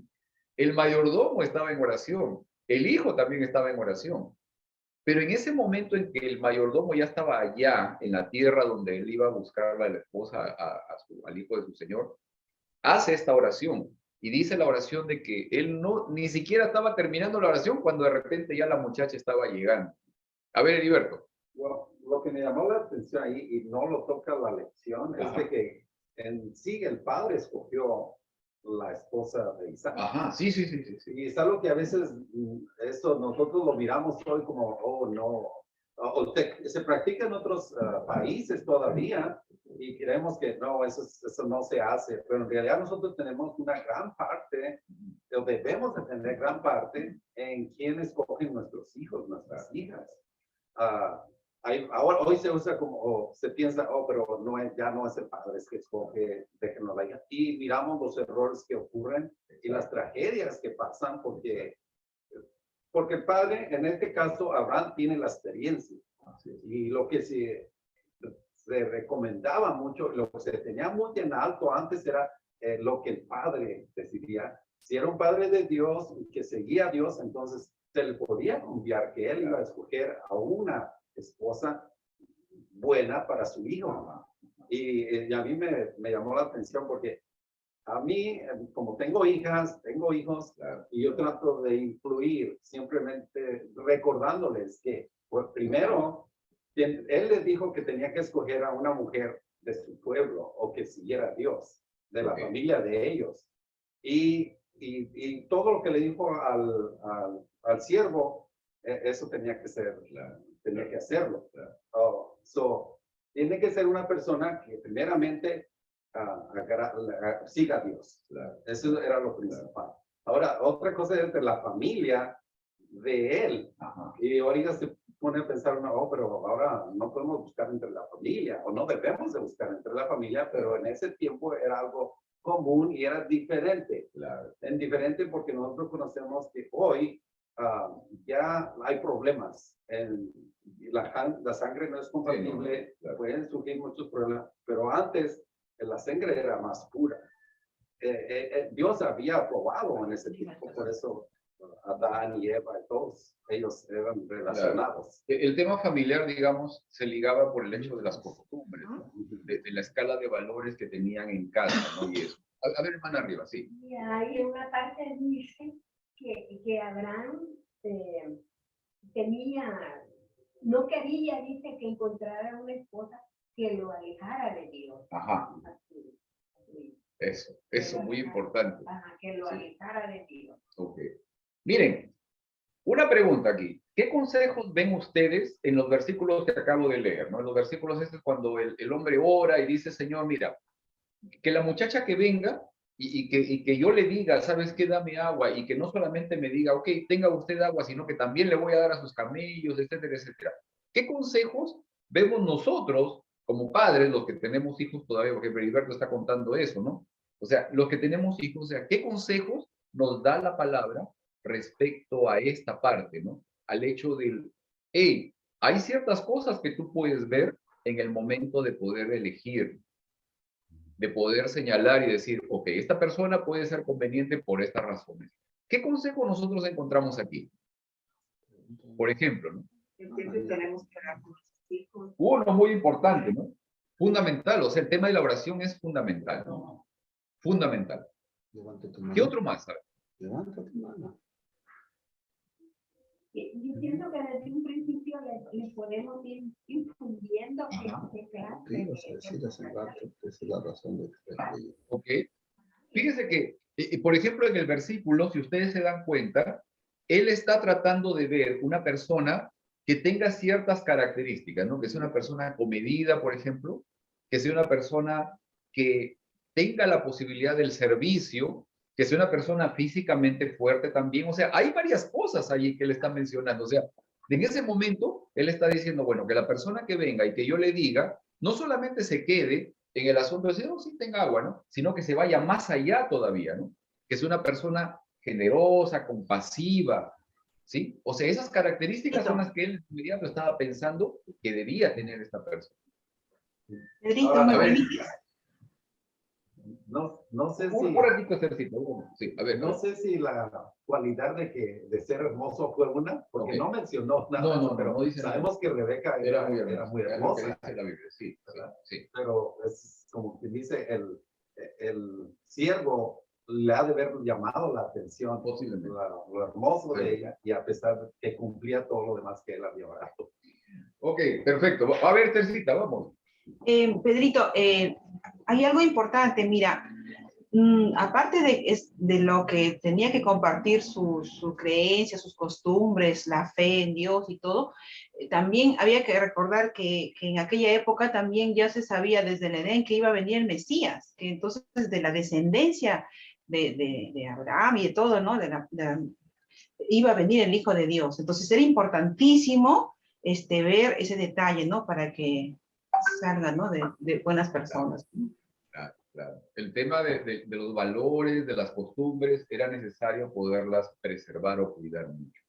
el mayordomo estaba en oración, el hijo también estaba en oración. Pero en ese momento en que el mayordomo ya estaba allá, en la tierra donde él iba a buscar a la esposa, al hijo de su señor, hace esta oración y dice la oración de que él ni siquiera estaba terminando la oración cuando de repente ya la muchacha estaba llegando. A ver, Heriberto. Bueno, lo que me llamó la atención ahí, y no lo toca la lección, es Ajá. de que en sí el padre escogió la esposa de Isaac. Ajá, sí. Y es algo que a veces eso nosotros lo miramos hoy como, oh, no, se practica en otros países todavía y creemos que no, eso no se hace, pero en realidad nosotros tenemos una gran parte, o debemos de tener gran parte en quién escogen nuestros hijos, nuestras hijas. Ahora, hoy se usa como, se piensa, oh, pero no ya no es el padre es que escoge, déjenlo ahí. Y miramos los errores que ocurren y las tragedias que pasan porque el padre, en este caso, Abraham tiene la experiencia. Y lo que se recomendaba mucho, lo que se tenía muy en alto antes era lo que el padre decidía. Si era un padre de Dios que seguía a Dios, entonces se le podía confiar que él iba a escoger a una esposa buena para su hijo. Y a mí me llamó la atención porque a mí, como tengo hijas, tengo hijos, y yo trato de influir, simplemente recordándoles que, pues, primero, él les dijo que tenía que escoger a una mujer de su pueblo o que siguiera a Dios, de la familia de ellos. Y todo lo que le dijo al siervo, eso tenía que ser, tenía que hacerlo. Tiene que ser una persona que primeramente siga a Dios. Eso era lo principal. Ahora, otra cosa es de la familia de él. Y ahorita se pone a pensar, pero ahora no podemos buscar entre la familia, o no debemos de buscar entre la familia, pero en ese tiempo era algo común y era diferente. Es diferente porque nosotros conocemos que hoy ya hay problemas. La sangre no es compatible, pueden surgir muchos problemas, pero antes la sangre era más pura. Dios había aprobado en ese tiempo, por eso Adán y Eva y todos ellos eran relacionados. El tema familiar, digamos, se ligaba por el hecho de las costumbres, ¿no? de la escala de valores que tenían en casa, ¿no? Y eso. A ver, hermana, arriba, sí. Y hay una parte dice que Abraham no quería, dice, que encontrara una esposa que lo alejara de Dios. Ajá. Eso es muy importante. Que lo alejara de Dios. Ok. Miren, una pregunta aquí. ¿Qué consejos ven ustedes en los versículos que acabo de leer? ¿No? En los versículos estos cuando el hombre ora y dice, Señor, mira, que la muchacha que venga y que yo le diga, ¿sabes qué? Dame agua. Y que no solamente me diga, ok, tenga usted agua, sino que también le voy a dar a sus camellos, etcétera, etcétera. ¿Qué consejos vemos nosotros como padres, los que tenemos hijos todavía? Porque Heriberto está contando eso, ¿no? O sea, los que tenemos hijos, o sea, ¿qué consejos nos da la palabra respecto a esta parte, ¿no? Al hecho del, hey, hay ciertas cosas que tú puedes ver en el momento de poder elegir, de poder señalar y decir, ok, esta persona puede ser conveniente por estas razones. ¿Qué consejo nosotros encontramos aquí? Por ejemplo, ¿no? Que siempre tenemos que dar con nuestros hijos. Uno muy importante, ¿no? Fundamental, o sea, el tema de la oración es fundamental, ¿no? Fundamental. ¿Qué otro más? A ver. Levanta tu mano. Yo siento que desde un principio le podemos ir infundiendo que Esa es la razón de que Ok. Fíjense que, por ejemplo, en el versículo, si ustedes se dan cuenta, él está tratando de ver una persona que tenga ciertas características, ¿no? Que sea una persona comedida, por ejemplo, que sea una persona que tenga la posibilidad del servicio, que sea una persona físicamente fuerte también. O sea, hay varias cosas allí que él está mencionando. O sea, en ese momento, él está diciendo, bueno, que la persona que venga y que yo le diga, no solamente se quede en el asunto de decir, oh, sí, tenga agua, ¿no? Sino que se vaya más allá todavía, ¿no? Que es una persona generosa, compasiva, ¿sí? O sea, esas características son las que él inmediato estaba pensando que debía tener esta persona. Pedrito, Ahora, ¿me a ver. permites? No sé Un si, ratito, Cercito. Sí, a ver. no sé si la cualidad de ser hermoso fue una, porque Ok. no mencionó nada, No, no, no, pero no dice sabemos que Rebeca Era muy era hermosa. muy Es lo que hermosa, dice la Biblia, sí, ¿verdad? sí. pero es como que dice el siervo le ha de haber llamado la atención, Posiblemente. lo hermoso Sí. de ella, y a pesar de que cumplía todo lo demás que él había hablado. Ok, perfecto. A ver, Tercita, vamos. Pedrito, hay algo importante, mira, aparte de lo que tenía que compartir sus creencias, sus costumbres, la fe en Dios y todo, también había que recordar que en aquella época también ya se sabía desde el Edén que iba a venir el Mesías, que entonces de la descendencia de Abraham y de todo, ¿no? Iba a venir el Hijo de Dios. Entonces era importantísimo ver ese detalle, ¿no? Para que salgan, ¿no? De buenas personas. Claro, claro. El tema de los valores, de las costumbres, era necesario poderlas preservar o cuidar mucho.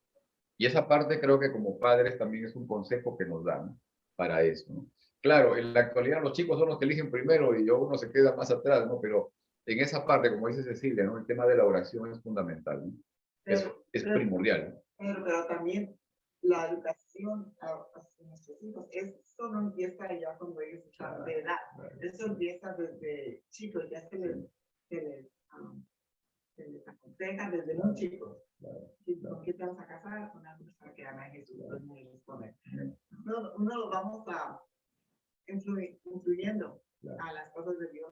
Y esa parte creo que como padres también es un consejo que nos dan para eso, ¿no? Claro, en la actualidad los chicos son los que eligen primero y uno se queda más atrás, ¿no? Pero en esa parte, como dice Cecilia, ¿no? El tema de la oración es fundamental, ¿no? Es primordial, ¿no? Pero también la educación a nuestros hijos, eso no empieza ya cuando ellos están de edad. Eso empieza desde chicos, ya se les aconseja desde muy chicos. ¿Con qué te vas a casar? Con una persona que ama a Jesús. Uno lo vamos a influyendo a las cosas de Dios.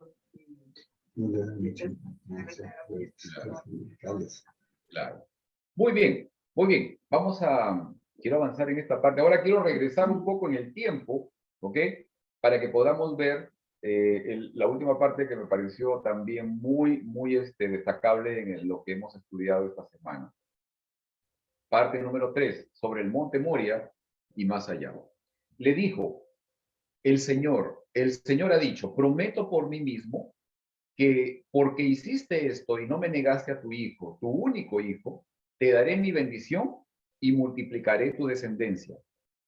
Claro. Muy bien, muy bien. Quiero avanzar en esta parte. Ahora quiero regresar un poco en el tiempo, ¿ok? Para que podamos ver la última parte que me pareció también muy, muy destacable en lo que hemos estudiado esta semana. Parte número 3, sobre el monte Moria y más allá. Le dijo, el Señor ha dicho, prometo por mí mismo que porque hiciste esto y no me negaste a tu hijo, tu único hijo, te daré mi bendición y multiplicaré tu descendencia.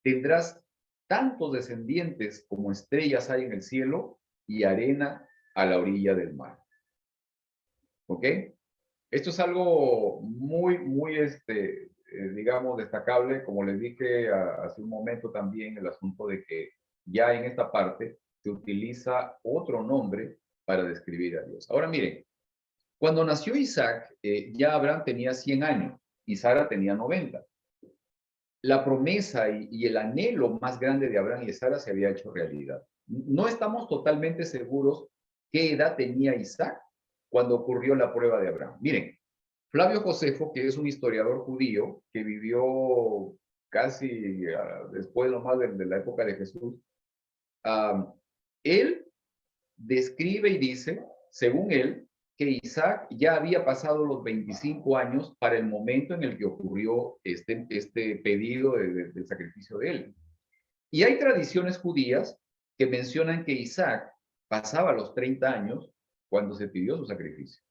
Tendrás tantos descendientes como estrellas hay en el cielo y arena a la orilla del mar. ¿Ok? Esto es algo muy, muy, digamos, destacable. Como les dije hace un momento también, el asunto de que ya en esta parte se utiliza otro nombre para describir a Dios. Ahora miren, cuando nació Isaac, ya Abraham tenía 100 años y Sara tenía 90. La promesa y el anhelo más grande de Abraham y de Sara se había hecho realidad. No estamos totalmente seguros qué edad tenía Isaac cuando ocurrió la prueba de Abraham. Miren, Flavio Josefo, que es un historiador judío que vivió casi después nomás de la época de Jesús, él describe y dice, según él, que Isaac ya había pasado los 25 años para el momento en el que ocurrió este pedido del sacrificio de él. Y hay tradiciones judías que mencionan que Isaac pasaba los 30 años cuando se pidió su sacrificio.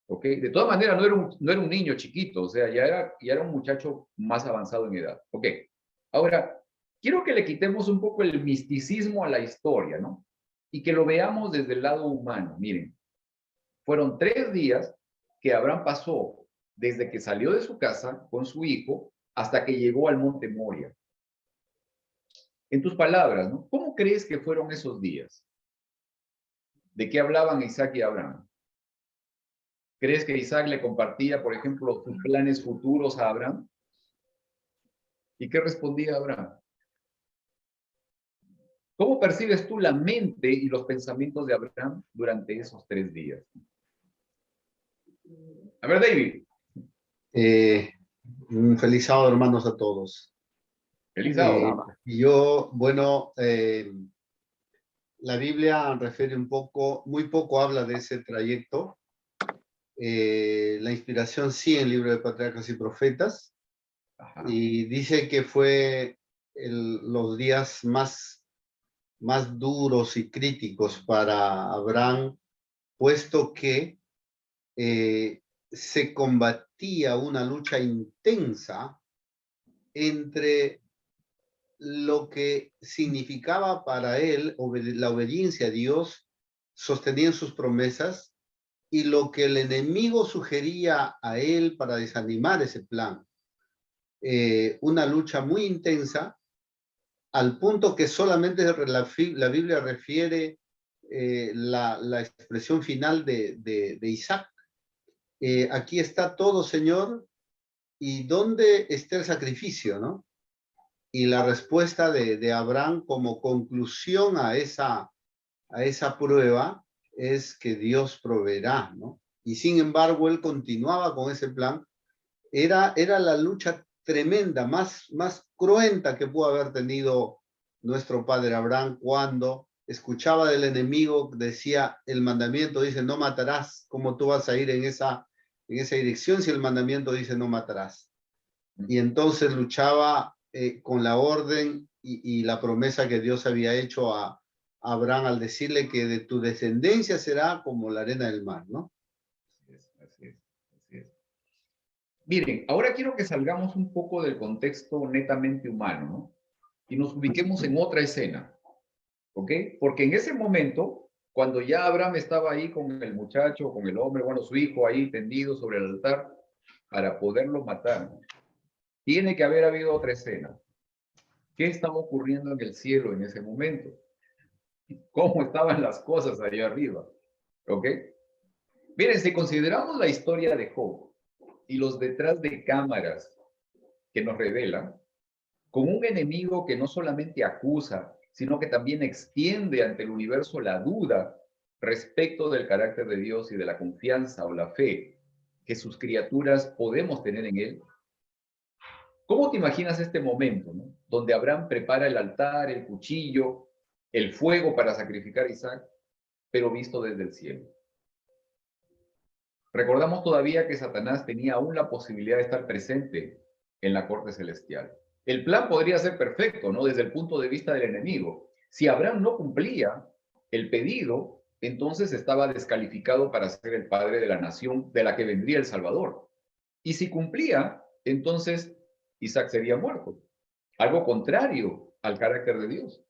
¿Ok? De todas maneras, no era un niño chiquito, o sea, ya era un muchacho más avanzado en edad. ¿Ok? Ahora, quiero que le quitemos un poco el misticismo a la historia, ¿no? Y que lo veamos desde el lado humano. Miren, fueron 3 días que Abraham pasó desde que salió de su casa con su hijo hasta que llegó al monte Moria. En tus palabras, ¿no? ¿Cómo crees que fueron esos días? ¿De qué hablaban Isaac y Abraham? ¿Crees que Isaac le compartía, por ejemplo, sus planes futuros a Abraham? ¿Y qué respondía Abraham? ¿Cómo percibes tú la mente y los pensamientos de Abraham durante esos 3 días? A ver, David. Un feliz sábado, hermanos, a todos. Feliz sábado. La Biblia refiere muy poco habla de ese trayecto. La inspiración sí en el libro de Patriarcas y Profetas. Ajá. Y dice que fue los días más duros y críticos para Abraham, puesto que se combatía una lucha intensa entre lo que significaba para él la obediencia a Dios, sostenía sus promesas, y lo que el enemigo sugería a él para desanimar ese plan. Una lucha muy intensa, al punto que solamente la Biblia refiere la expresión final de Isaac. Aquí está todo, Señor, ¿y dónde está el sacrificio, no? Y la respuesta de Abraham como conclusión a esa prueba es que Dios proveerá, ¿no? Y sin embargo, él continuaba con ese plan. Era la lucha tremenda, más cruenta que pudo haber tenido nuestro padre Abraham cuando escuchaba del enemigo, decía, el mandamiento dice, no matarás. ¿Cómo tú vas a ir en esa dirección si el mandamiento dice, no matarás? Y entonces luchaba con la orden y la promesa que Dios había hecho a Abraham al decirle que de tu descendencia será como la arena del mar, ¿no? Así es. Miren, ahora quiero que salgamos un poco del contexto netamente humano, ¿no? Y nos ubiquemos en otra escena, ¿ok? Porque en ese momento, cuando ya Abraham estaba ahí con el muchacho, con el hombre, bueno, su hijo ahí tendido sobre el altar, para poderlo matar, tiene que haber habido otra escena. ¿Qué estaba ocurriendo en el cielo en ese momento? ¿Cómo estaban las cosas allá arriba? ¿Ok? Miren, si consideramos la historia de Job y los detrás de cámaras que nos revelan, con un enemigo que no solamente acusa, sino que también extiende ante el universo la duda respecto del carácter de Dios y de la confianza o la fe que sus criaturas podemos tener en Él. ¿Cómo te imaginas este momento, ¿no? Donde Abraham prepara el altar, el cuchillo, el fuego para sacrificar a Isaac, pero visto desde el cielo? Recordamos todavía que Satanás tenía aún la posibilidad de estar presente en la corte celestial. El plan podría ser perfecto, ¿no? Desde el punto de vista del enemigo. Si Abraham no cumplía el pedido, entonces estaba descalificado para ser el padre de la nación de la que vendría el Salvador. Y si cumplía, entonces Isaac sería muerto. Algo contrario al carácter de Dios.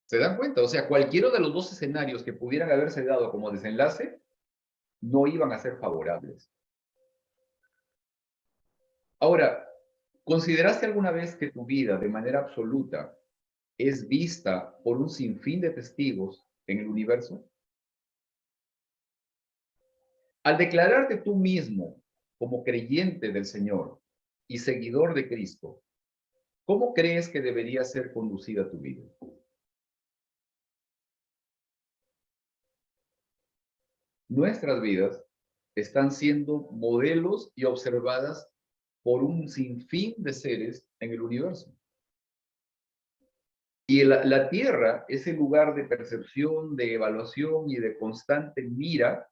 ¿Se dan cuenta? O sea, cualquiera de los dos escenarios que pudieran haberse dado como desenlace no iban a ser favorables. Ahora, ¿consideraste alguna vez que tu vida de manera absoluta es vista por un sinfín de testigos en el universo? Al declararte tú mismo como creyente del Señor y seguidor de Cristo, ¿cómo crees que debería ser conducida tu vida? Nuestras vidas están siendo modelos y observadas por un sinfín de seres en el universo. Y la Tierra es el lugar de percepción, de evaluación y de constante mira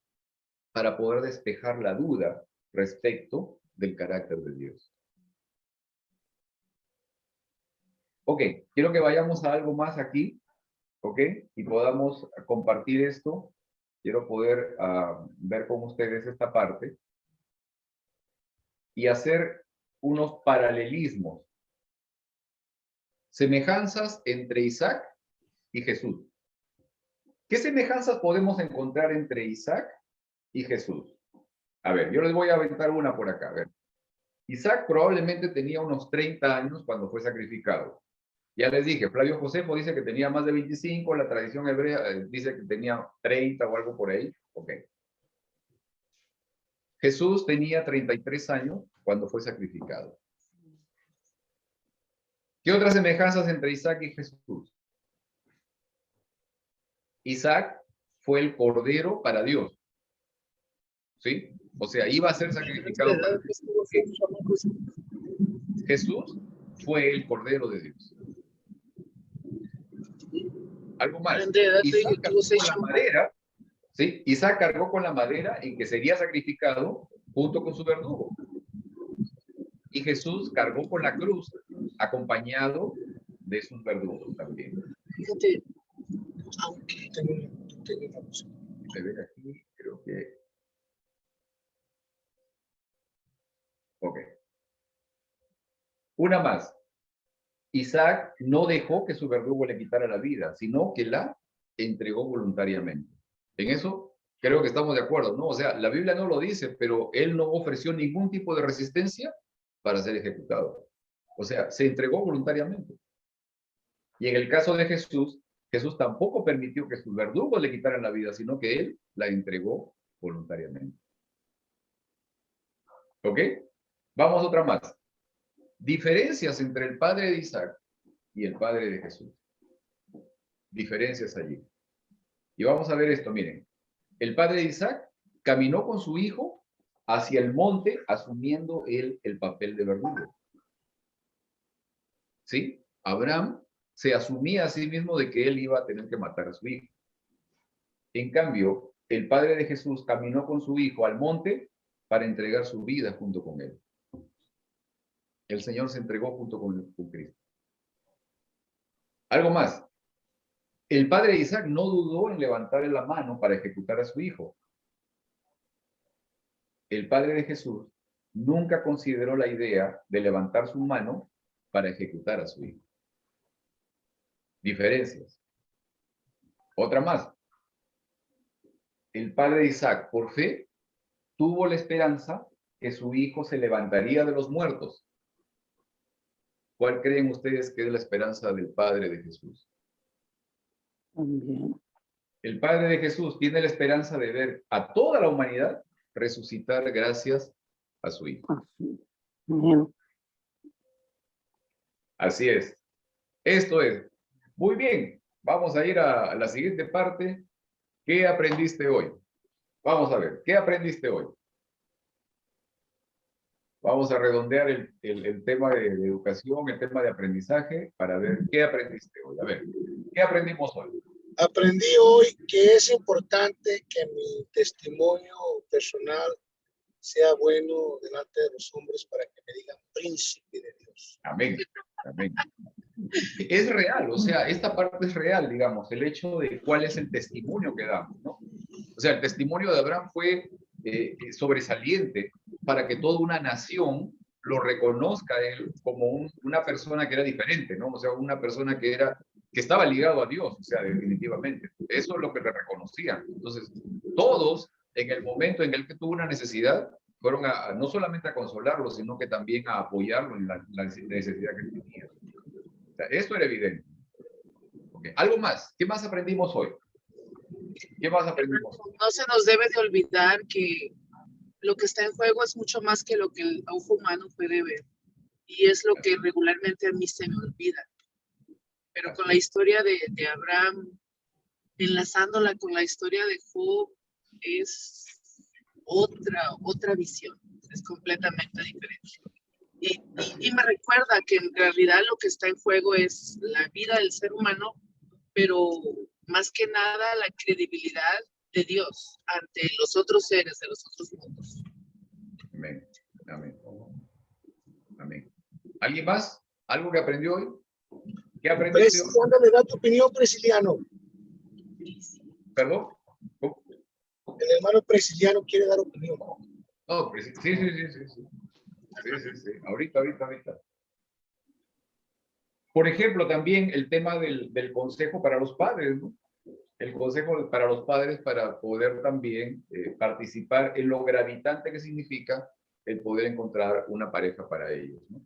para poder despejar la duda respecto del carácter de Dios. Ok, quiero que vayamos a algo más aquí, ok, y podamos compartir esto. Quiero poder ver con ustedes esta parte y hacer unos paralelismos, semejanzas entre Isaac y Jesús. ¿Qué semejanzas podemos encontrar entre Isaac y Jesús? A ver, yo les voy a aventar una por acá. A ver. Isaac probablemente tenía unos 30 años cuando fue sacrificado. Ya les dije, Flavio Josefo dice que tenía más de 25, la tradición hebrea dice que tenía 30 o algo por ahí. Ok. Jesús tenía 33 años cuando fue sacrificado. ¿Qué otras semejanzas entre Isaac y Jesús? Isaac fue el cordero para Dios. ¿Sí? O sea, iba a ser sacrificado para Dios. Jesús fue el cordero de Dios. Algo más. Isaac cargó con la madera, ¿sí? Isaac cargó con la madera en que sería sacrificado junto con su verdugo. Y Jesús cargó con la cruz acompañado de sus verdugos también. Fíjate, aunque Se ve aquí, creo que... Ok. Una más. Isaac no dejó que su verdugo le quitara la vida, sino que la entregó voluntariamente. En eso creo que estamos de acuerdo, ¿no? O sea, la Biblia no lo dice, pero él no ofreció ningún tipo de resistencia para ser ejecutado. O sea, se entregó voluntariamente. Y en el caso de Jesús, Jesús tampoco permitió que sus verdugos le quitaran la vida, sino que él la entregó voluntariamente. ¿Ok? Vamos a otra más. Diferencias entre el padre de Isaac y el padre de Jesús. Diferencias allí. Y vamos a ver esto, miren. El padre de Isaac caminó con su hijo hacia el monte, asumiendo él el papel de verdugo. ¿Sí? Abraham se asumía a sí mismo de que él iba a tener que matar a su hijo. En cambio, el padre de Jesús caminó con su hijo al monte para entregar su vida junto con él. El Señor se entregó junto con Cristo. Algo más. El padre de Isaac no dudó en levantar la mano para ejecutar a su hijo. El padre de Jesús nunca consideró la idea de levantar su mano para ejecutar a su hijo. Diferencias. Otra más. El padre de Isaac, por fe, tuvo la esperanza que su hijo se levantaría de los muertos. ¿Cuál creen ustedes que es la esperanza del padre de Jesús? También. El padre de Jesús tiene la esperanza de ver a toda la humanidad resucitar gracias a su hijo. Así. Bien. Así es. Esto es. Muy bien. Vamos a ir a la siguiente parte. ¿Qué aprendiste hoy? Vamos a ver. ¿Qué aprendiste hoy? Vamos a redondear el tema de educación, el tema de aprendizaje, para ver qué aprendiste hoy. A ver, ¿qué aprendimos hoy? aprendí hoy que es importante que mi testimonio personal sea bueno delante de los hombres para que me digan príncipe de Dios. Amén. Amén. Es real, o sea, esta parte es real, digamos, el hecho de cuál es el testimonio que damos, ¿no? O sea, el testimonio de Abraham fue sobresaliente para que toda una nación lo reconozca a él como una persona que era diferente, ¿no? O sea, una persona que estaba ligado a Dios, o sea, definitivamente. Eso es lo que le reconocían. Entonces, todos, en el momento en el que tuvo una necesidad, fueron no solamente a consolarlo, sino que también a apoyarlo en la necesidad que tenía. O sea, esto era evidente. Okay. Algo más. ¿Qué más aprendimos hoy? ¿Qué más aprendimos? No se nos debe de olvidar que lo que está en juego es mucho más que lo que el ojo humano puede ver. Y es lo que regularmente a mí se me olvida. Pero con la historia de Abraham, enlazándola con la historia de Job, es otra visión. Es completamente diferente. Y me recuerda que en realidad lo que está en juego es la vida del ser humano, pero más que nada la credibilidad de Dios ante los otros seres de los otros mundos. Amén. Amén. Amén. ¿Alguien más? ¿Algo que aprendió hoy? ¿Qué aprendió hoy? Ándale, da tu opinión, Prisciliano. ¿Perdón? El hermano Prisciliano quiere dar opinión. No, sí. Sí. Ahorita. Por ejemplo, también el tema del consejo para los padres, ¿no? El consejo para los padres para poder también participar en lo gravitante que significa el poder encontrar una pareja para ellos, ¿no?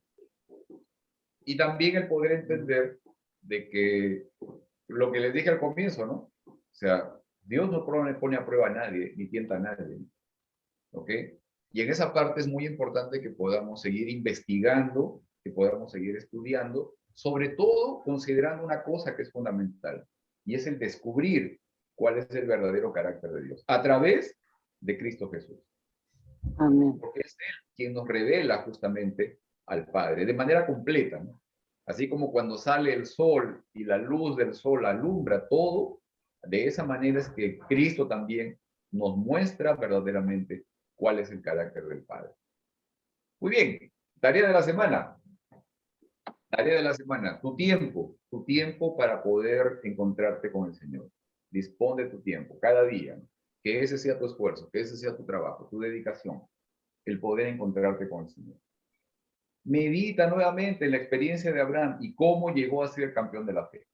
Y también el poder entender de que lo que les dije al comienzo, ¿no? O sea, Dios no pone a prueba a nadie, ni tienta a nadie, ¿ok? Y en esa parte es muy importante que podamos seguir investigando, que podamos seguir estudiando, sobre todo considerando una cosa que es fundamental, y es el descubrir cuál es el verdadero carácter de Dios, a través de Cristo Jesús. Amén. Porque es Él quien nos revela justamente al Padre, de manera completa, ¿no? Así como cuando sale el sol y la luz del sol alumbra todo, de esa manera es que Cristo también nos muestra verdaderamente cuál es el carácter del Padre. Muy bien, tarea de la semana. Tarea de la semana, tu tiempo para poder encontrarte con el Señor. Dispón de tu tiempo, cada día, ¿no? Que ese sea tu esfuerzo, que ese sea tu trabajo, tu dedicación, el poder encontrarte con el Señor. Medita nuevamente en la experiencia de Abraham y cómo llegó a ser campeón de la fe.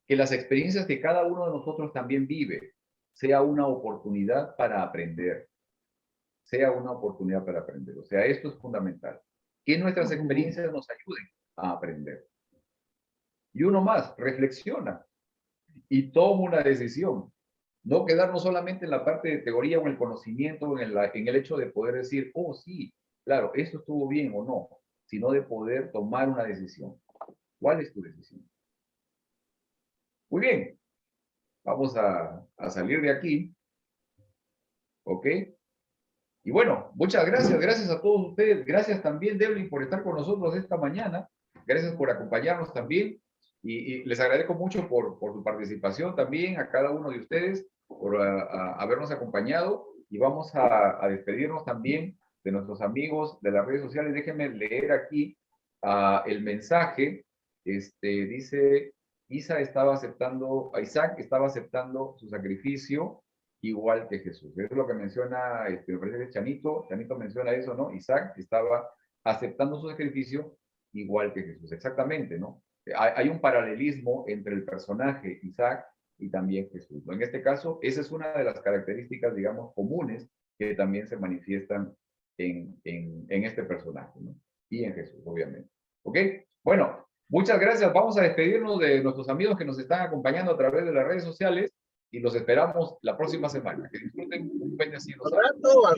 Que las experiencias que cada uno de nosotros también vive sea una oportunidad para aprender. Sea una oportunidad para aprender. O sea, esto es fundamental. Que nuestras experiencias nos ayuden a aprender. Y uno más, reflexiona y toma una decisión. No quedarnos solamente en la parte de teoría o en el conocimiento o en el hecho de poder decir, oh sí, claro, esto estuvo bien o no, sino de poder tomar una decisión. ¿Cuál es tu decisión? Muy bien, vamos a salir de aquí. ¿Ok? Y bueno, muchas gracias a todos ustedes. Gracias también, Devlin, por estar con nosotros esta mañana. Gracias por acompañarnos también. Y les agradezco mucho por su participación también, a cada uno de ustedes, por habernos acompañado. Y vamos a despedirnos también de nuestros amigos de las redes sociales. Déjenme leer aquí el mensaje. Dice, Isaac estaba aceptando su sacrificio igual que Jesús. Eso es lo que menciona, me parece que Chanito menciona eso, ¿no? Isaac estaba aceptando su sacrificio igual que Jesús. Exactamente, ¿no? Hay un paralelismo entre el personaje Isaac y también Jesús, ¿no? En este caso, esa es una de las características, digamos, comunes que también se manifiestan en este personaje, ¿no? Y en Jesús, obviamente. ¿Ok? Bueno, muchas gracias. Vamos a despedirnos de nuestros amigos que nos están acompañando a través de las redes sociales y los esperamos la próxima semana. Que disfruten un bendecido sábado.